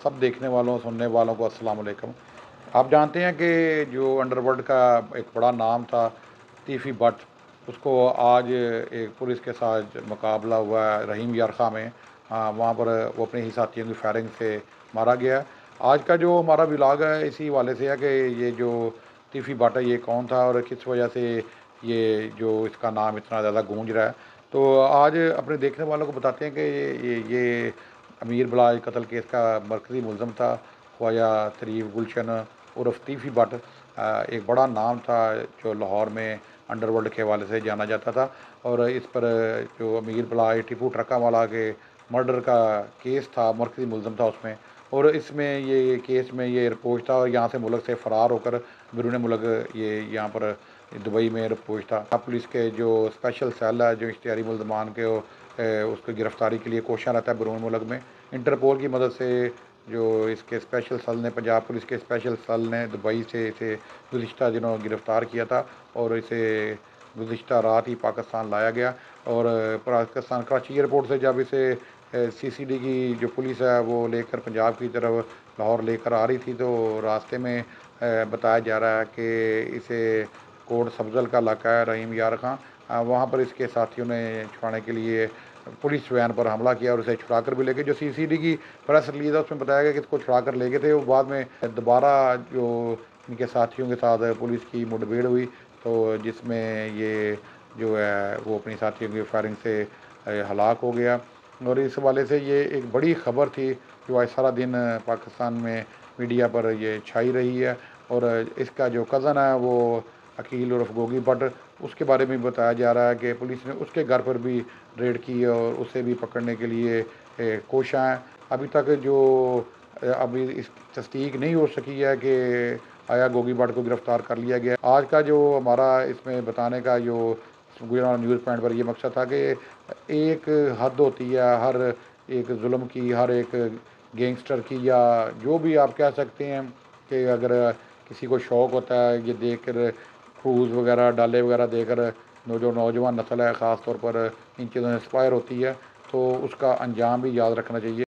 सब देखने वालों सुनने वालों को अस्सलाम वालेकुम। आप जानते हैं कि जो अंडरवर्ल्ड का एक बड़ा नाम था तीफ़ी भट्ट, उसको आज एक पुलिस के साथ मुकाबला हुआ है रहीम यार खां में। वहाँ पर वो अपने ही साथियों की फायरिंग से मारा गया है। आज का जो हमारा व्लॉग है इसी हवाले से है कि ये जो तीफ़ी भट्ट है ये कौन था और किस वजह से ये जो इसका नाम इतना ज़्यादा गूंज रहा है। तो आज अपने देखने वालों को बताते हैं कि ये अमीर बिलाल कत्ल केस का मरकज़ी मुलज़म था ख्वाजा तरीफ़ गुलशन उर्फ़ तीफ़ी भट्ट। एक बड़ा नाम था जो लाहौर में अंडरवर्ल्ड के हवाले से जाना जाता था। और इस पर जो अमीर बिलाल टीपू ट्रका वाला के मर्डर का केस था, मरकज़ी मुलज़म था उसमें। और इसमें ये केस में ये रिपोर्ट था और यहाँ से मुल्क से फ़रार होकर बैरून मुल्क ये यहाँ पर दुबई में रिपोर्ट था। पुलिस के जो स्पेशल सेल है जो इश्तिहारी मुलज़मान के उसकी गिरफ़्तारी के लिए कोशिश रहता है बैरून मुल्क में। इंटरपोल की मदद से जो इसके स्पेशल सेल ने पंजाब पुलिस के स्पेशल सेल ने दुबई से इसे गुज़िश्ता दिनों गिरफ़्तार किया था और इसे गुज़िश्ता रात ही पाकिस्तान लाया गया। और पाकिस्तान कराची एयरपोर्ट से जब इसे सीसीडी की जो पुलिस है वो लेकर पंजाब की तरफ लाहौर लेकर आ रही थी, तो रास्ते में बताया जा रहा है कि इसे कोट सब्ज़ल का इलाका है रहीम यार खां, वहाँ पर इसके साथियों ने छुड़ाने के लिए पुलिस वैन पर हमला किया और उसे छुड़ा कर भी ले गए। जो सीसीडी की प्रेस रिलीज़ है उसमें बताया गया कि इसको छुड़ा कर ले गए थे। वो बाद में दोबारा जो इनके साथियों के साथ पुलिस की मुठभेड़ हुई, तो जिसमें ये जो है वो अपनी साथियों की फायरिंग से हलाक हो गया। और इस हवाले से ये एक बड़ी ख़बर थी जो आज सारा दिन पाकिस्तान में मीडिया पर ये छाई रही है। और इसका जो कज़न है वो अकील उर्फ़ गोगी भट्ट, उसके बारे में बताया जा रहा है कि पुलिस ने उसके घर पर भी रेड की और उसे भी पकड़ने के लिए कोशिशां हैं। अभी तक जो अभी इस तस्दीक नहीं हो सकी है कि आया गोगी भट्ट को गिरफ़्तार कर लिया गया। आज का जो हमारा इसमें बताने का जो गुजरात न्यूज़ पॉइंट पर ये मकसद था कि एक हद होती है हर एक जुल्म की, हर एक गैंगस्टर की, या जो भी आप कह सकते हैं कि अगर किसी को शौक़ होता है ये देख कर क्रूज़ वगैरह डाले वगैरह देकर जो नौजवान नस्ल है ख़ास तौर पर इन चीज़ों से इंस्पायर होती है, तो उसका अंजाम भी याद रखना चाहिए।